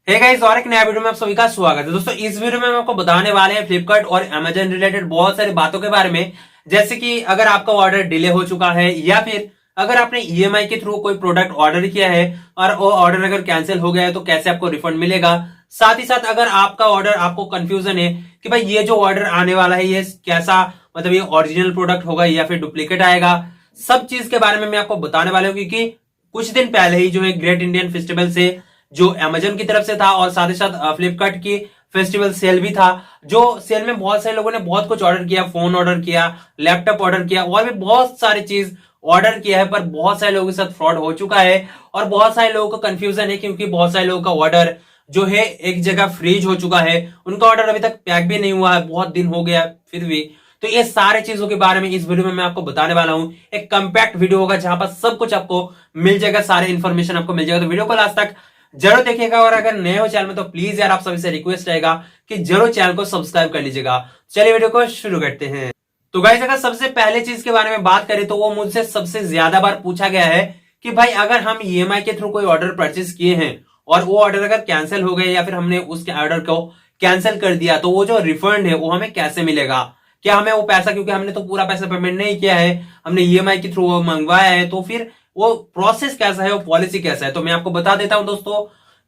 Hey guys, और एक नया वीडियो में आप सभी का स्वागत है। दोस्तों, इस वीडियो में हम आपको बताने वाले हैं फ्लिपकार्ट और अमेजन रिलेटेड बहुत सारी बातों के बारे में। जैसे कि अगर आपका ऑर्डर डिले हो चुका है या फिर अगर आपने ईएमआई के थ्रू कोई प्रोडक्ट ऑर्डर किया है और वो ऑर्डर अगर कैंसिल हो गया है तो कैसे आपको रिफंड मिलेगा। साथ ही साथ अगर आपका ऑर्डर, आपको कंफ्यूजन है कि भाई ये जो ऑर्डर आने वाला है ये कैसा, मतलब ये ओरिजिनल प्रोडक्ट होगा या फिर डुप्लीकेट आएगा, सब चीज के बारे में मैं आपको बताने वाला हूँ। क्योंकि कुछ दिन पहले ही जो है ग्रेट इंडियन फेस्टिवल से जो अमेजन की तरफ से था और साथ ही साथ फ्लिपकार्ट की फेस्टिवल सेल भी था। जो सेल में बहुत सारे लोगों ने बहुत कुछ ऑर्डर किया, फोन ऑर्डर किया, लैपटॉप ऑर्डर किया और भी बहुत सारी चीज ऑर्डर किया है। पर बहुत सारे लोगों के साथ फ्रॉड हो चुका है और बहुत सारे लोगों को कंफ्यूजन है, क्योंकि बहुत सारे लोगों का ऑर्डर जो है एक जगह फ्रीज हो चुका है। उनका ऑर्डर अभी तक पैक भी नहीं हुआ है, बहुत दिन हो गया फिर भी। तो ये सारे चीजों के बारे में इस वीडियो में मैं आपको बताने वाला हूं। एक कंपैक्ट वीडियो होगा जहां पर सब कुछ आपको मिल जाएगा, सारे इन्फॉर्मेशन आपको मिल जाएगा। तो वीडियो को लास्ट तक जरूर देखिएगा और अगर नए हो चैनल में तो प्लीज यार आप सभी से रिक्वेस्ट रहेगा कि जरूर चैनल को सब्सक्राइब कर लीजिएगा। चलिए वीडियो को शुरू करते हैं। तो गाइस, अगर सबसे पहले चीज के बारे में बात करें तो वो मुझसे सबसे ज्यादा बार पूछा गया है कि भाई अगर हम ईएमआई के थ्रू कोई ऑर्डर परचेस किए हैं और वो ऑर्डर अगर कैंसिल हो गए या फिर हमने उस ऑर्डर को कैंसिल कर दिया तो वो जो रिफंड है वो हमें कैसे मिलेगा। क्या हमें वो पैसा, क्योंकि हमने तो पूरा पैसा पेमेंट नहीं किया है, हमने ईएमआई के थ्रू वो मंगवाया है, तो फिर वो प्रोसेस कैसा है, वो पॉलिसी कैसा है। तो मैं आपको बता देता हूं दोस्तों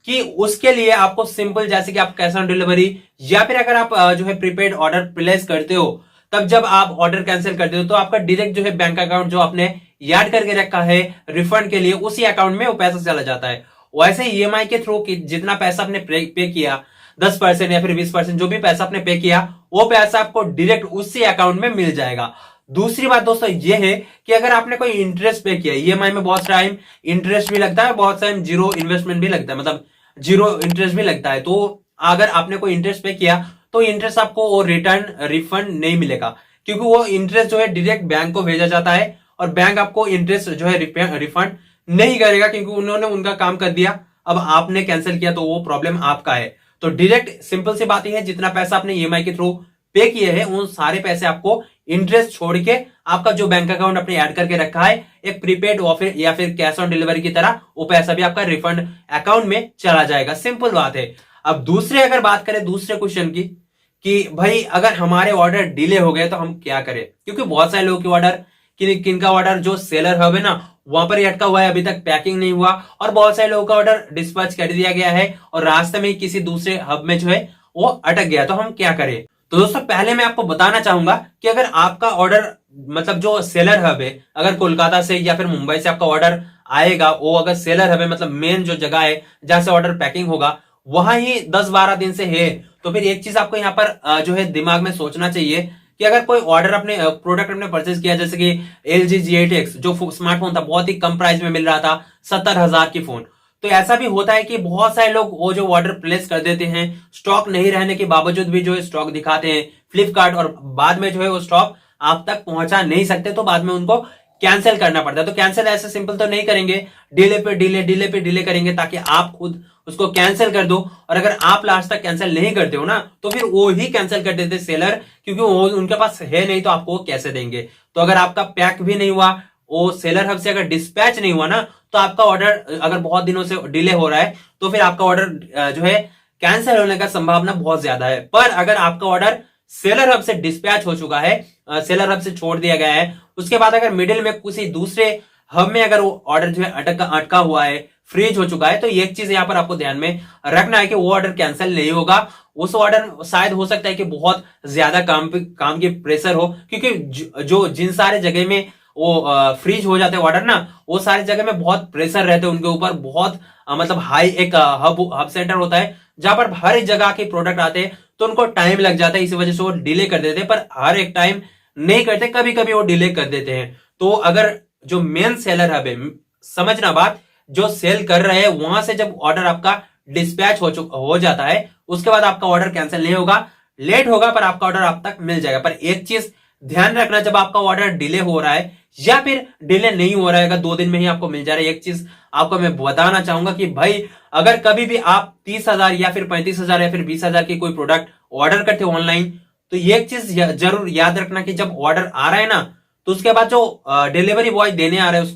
कि उसके लिए आपको सिंपल, जैसे कि आप कैश ऑन डिलीवरी या फिर अगर आप जो है प्रीपेड ऑर्डर प्लेस करते हो, तब जब आप ऑर्डर कैंसिल करते हो तो आपका डायरेक्ट जो है बैंक अकाउंट जो आपने याद करके रखा है रिफंड के लिए, उसी अकाउंट में वो पैसा चला जाता है। वैसे ईएमआई के थ्रू जितना पैसा आपने पे किया, 10% या फिर 20% जो भी पैसा आपने पे किया, वो पैसा आपको डायरेक्ट उसी अकाउंट में मिल जाएगा। दूसरी बात दोस्तों ये है कि अगर आपने कोई इंटरेस्ट पे किया, ईएमआई में बहुत टाइम इंटरेस्ट भी लगता है, बहुत टाइम जीरो इन्वेस्टमेंट भी लगता है, मतलब जीरो इंटरेस्ट भी लगता है। तो अगर आपने कोई इंटरेस्ट पे किया तो इंटरेस्ट आपको वो रिटर्न रिफंड नहीं मिलेगा, क्योंकि वो इंटरेस्ट जो है डायरेक्ट बैंक को भेजा जाता है और बैंक आपको इंटरेस्ट जो है रिफंड नहीं करेगा, क्योंकि उन्होंने उनका काम कर दिया। अब आपने कैंसिल किया तो वो प्रॉब्लम आपका है। तो डायरेक्ट सिंपल सी बात यह है, जितना पैसा आपने ईएमआई के थ्रू पे किए हैं उन सारे पैसे आपको इंटरेस्ट छोड़ के आपका जो बैंक अकाउंट आपने ऐड करके रखा है एक प्रीपेड ऑफर या फिर कैश ऑन डिलीवरी की तरह, वो पैसा भी आपका रिफंड अकाउंट में चला जाएगा। सिंपल बात है। अब दूसरे अगर बात करें दूसरे क्वेश्चन की कि भाई अगर हमारे ऑर्डर डिले हो गए तो हम क्या करें, क्योंकि बहुत सारे लोगों के ऑर्डर, किनका ऑर्डर जो सेलर हब है ना वहां पर अटका हुआ है, अभी तक पैकिंग नहीं हुआ, और बहुत सारे लोगों का ऑर्डर डिस्पैच कर दिया गया है और रास्ते में किसी दूसरे हब में जो है वो अटक गया। तो हम क्या करें। तो दोस्तों, पहले मैं आपको बताना चाहूंगा कि अगर आपका ऑर्डर, मतलब जो सेलर हब है, अगर कोलकाता से या फिर मुंबई से आपका ऑर्डर आएगा, वो अगर सेलर हब है, मतलब मेन जो जगह है जहां से ऑर्डर पैकिंग होगा, वहां ही 10-12 दिन से है, तो फिर एक चीज आपको यहाँ पर जो है दिमाग में सोचना चाहिए कि अगर कोई ऑर्डर अपने प्रोडक्ट अपने परचेज किया, जैसे कि LG G8X जो स्मार्टफोन था, बहुत ही कम प्राइस में मिल रहा था, 70,000 की फोन। तो ऐसा भी होता है कि बहुत सारे लोग वो जो ऑर्डर प्लेस कर देते हैं, स्टॉक नहीं रहने के बावजूद भी जो है स्टॉक दिखाते हैं फ्लिपकार्ट, और बाद में जो है वो स्टॉक आप तक पहुंचा नहीं सकते, तो बाद में उनको कैंसिल करना पड़ता है। तो कैंसिल ऐसे सिंपल तो नहीं करेंगे, डिले पे डिले, डिले पे डिले करेंगे ताकि आप खुद उसको कैंसिल कर दो। और अगर आप लास्ट तक कैंसिल नहीं करते हो ना तो फिर वो ही कैंसिल कर देते सेलर, क्योंकि वो उनके पास है नहीं तो आपको कैसे देंगे। तो अगर आपका पैक भी नहीं हुआ, वो सेलर हब से अगर डिस्पैच नहीं हुआ ना, तो आपका ऑर्डर अगर बहुत दिनों से डिले हो रहा है तो फिर आपका ऑर्डर जो है कैंसिल होने का संभावना बहुत ज्यादा है। पर अगर आपका ऑर्डर सेलर हब से डिस्पैच हो चुका है, सेलर हब से छोड़ दिया गया है, उसके बाद अगर मिडिल में किसी दूसरे हब में अगर वो ऑर्डर जो है अटका हुआ है, फ्रीज हो चुका है, तो एक चीज यहां पर आपको ध्यान में रखना है कि वो ऑर्डर कैंसिल नहीं होगा। उस ऑर्डर शायद हो सकता है कि बहुत ज्यादा काम की प्रेशर हो, क्योंकि जो जिन सारे जगह में वो फ्रीज हो जाते हैं ऑर्डर ना, वो सारी जगह में बहुत प्रेशर रहते हैं उनके ऊपर, बहुत मतलब हाई एक हब सेंटर होता है जहां पर हर एक जगह के प्रोडक्ट आते हैं, तो उनको टाइम लग जाता है, इसी वजह से वो डिले कर देते हैं। पर हर एक टाइम नहीं करते, कभी कभी वो डिले कर देते हैं। तो अगर जो मेन सेलर हब है, समझना बात, जो सेल कर रहे हैं वहां से जब ऑर्डर आपका डिस्पैच हो जाता है, उसके बाद आपका ऑर्डर कैंसिल नहीं होगा, लेट होगा पर आपका ऑर्डर आप तक मिल जाएगा। पर एक चीज ध्यान रखना, जब आपका ऑर्डर डिले हो रहा है या फिर डिले नहीं हो रहा है, अगर 2 दिन में ही आपको मिल जा रहा है, एक चीज आपको मैं बताना चाहूंगा कि भाई अगर कभी भी आप 30,000 या फिर 35,000 या फिर 20,000 की कोई प्रोडक्ट ऑर्डर करते हो ऑनलाइन, तो एक चीज जरूर याद रखना कि जब ऑर्डर आ रहा है ना, तो उसके बाद जो डिलीवरी बॉय देने आ रहा है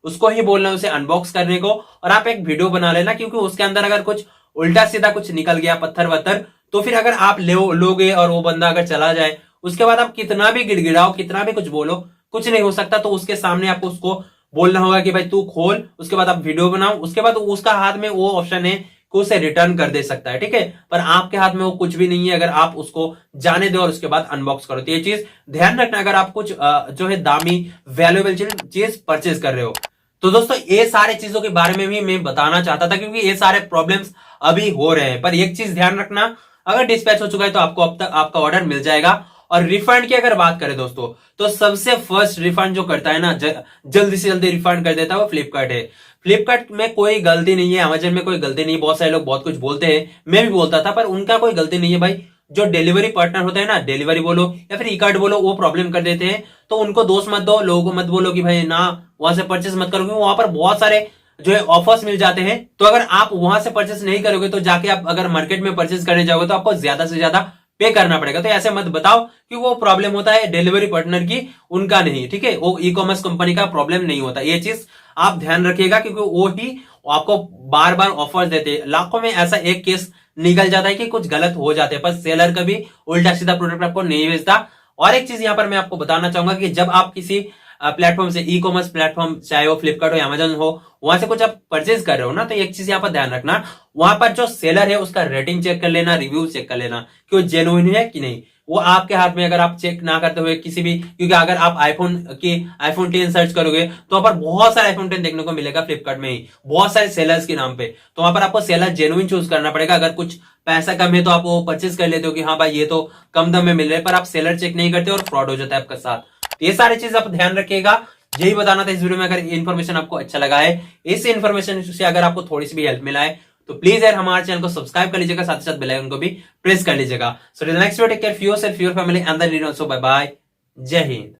उसको ही बोलना है उसे अनबॉक्स करने को, और आप एक वीडियो बना लेना, क्योंकि उसके अंदर अगर कुछ उल्टा सीधा कुछ निकल गया, पत्थर वत्थर, तो फिर अगर आप लोगे और वो बंदा अगर चला जाए, उसके बाद आप कितना भी गिड़गिड़ाओ, कितना भी कुछ बोलो, कुछ नहीं हो सकता। तो उसके सामने आपको उसको बोलना होगा कि भाई तू खोल, उसके बाद आप वीडियो बनाओ, उसके बाद उसका हाथ में वो ऑप्शन है कि उसे रिटर्न कर दे सकता है, ठीक है। पर आपके हाथ में वो कुछ भी नहीं है अगर आप उसको जाने दो और उसके बाद अनबॉक्स करो। तो ये चीज ध्यान रखना अगर आप कुछ जो है दामी वैल्यूएबल चीज परचेज कर रहे हो। तो दोस्तों ये सारे चीजों के बारे में भी मैं बताना चाहता था, क्योंकि ये सारे प्रॉब्लम्स अभी हो रहे हैं। पर एक चीज ध्यान रखना, अगर डिस्पैच हो चुका है तो आपको अब तक आपका ऑर्डर मिल जाएगा। और रिफंड की अगर बात करें दोस्तों, तो सबसे फर्स्ट रिफंड जो करता है ना, जल्दी से जल्दी रिफंड कर देता है, वो फ्लिपकार्ट है। फ्लिपकार्ट में कोई गलती नहीं है, अमेजन में कोई गलती नहीं है। बहुत सारे लोग बहुत कुछ बोलते हैं, मैं भी बोलता था, पर उनका कोई गलती नहीं है भाई। जो डिलीवरी पार्टनर होते हैं ना, डिलीवरी बोलो या फिर ई कार्ड बोलो, वो प्रॉब्लम कर देते हैं। तो उनको दोष मत दो, लोगों को मत बोलो कि भाई ना वहां से परचेस मत करो, क्योंकि वहां पर बहुत सारे जो है ऑफर्स मिल जाते हैं। तो अगर आप वहां से परचेस नहीं करोगे तो जाके आप अगर मार्केट में परचेस करने जाओगे तो आपको ज्यादा से ज्यादा पे करना पड़ेगा। तो ऐसे मत बताओ कि वो प्रॉब्लम होता है डिलीवरी पार्टनर की, उनका नहीं, ठीक है। वो ई कॉमर्स कंपनी का प्रॉब्लम नहीं होता। ये चीज आप ध्यान रखिएगा, क्योंकि वो ही आपको बार बार ऑफर देते हैं। लाखों में ऐसा एक केस निकल जाता है कि कुछ गलत हो जाते हैं, पर सेलर कभी उल्टा सीधा प्रोडक्ट आपको नहीं भेजता। और एक चीज यहां पर मैं आपको बताना चाहूंगा कि जब आप किसी प्लेटफॉर्म से, ई कॉमर्स प्लेटफॉर्म, चाहे वो फ्लिपकार्ट हो, अमेजन हो, वहां से कुछ आप परचेज कर रहे हो ना, तो एक चीज यहाँ पर ध्यान रखना, वहां पर जो सेलर है उसका रेटिंग चेक कर लेना, रिव्यू चेक कर लेना कि वो जेन्युइन है कि नहीं। वो आपके हाथ में, अगर आप चेक ना करते हुए किसी भी, क्योंकि अगर आप आईफोन 10 सर्च करोगे तो वहां पर बहुत सारे आईफोन 10 देखने को मिलेगा फ्लिपकार्ट में ही, बहुत सारे सेलर्स के नाम पे। तो वहां पर आपको सेलर जेन्युइन चूज करना पड़ेगा। अगर कुछ पैसा कम है तो आप वो परचेज कर लेते हो कि हाँ भाई ये तो कम दाम में मिल रहा है, पर आप सेलर चेक नहीं करते और फ्रॉड हो जाता है आपके साथ। तो ये सारी चीज आप ध्यान रखिएगा। यही बताना था इस वीडियो में। अगर इन्फॉर्मेशन आपको अच्छा लगा है, इस इन्फॉर्मेशन से अगर आपको थोड़ी सी भी हेल्प मिला है, तो प्लीज यार हमारे चैनल को सब्सक्राइब कर लीजिएगा, साथ ही साथ बेल आइकन को भी प्रेस कर लीजिएगा। So next video, take care, yourself, your family and then also, bye bye, जय हिंद।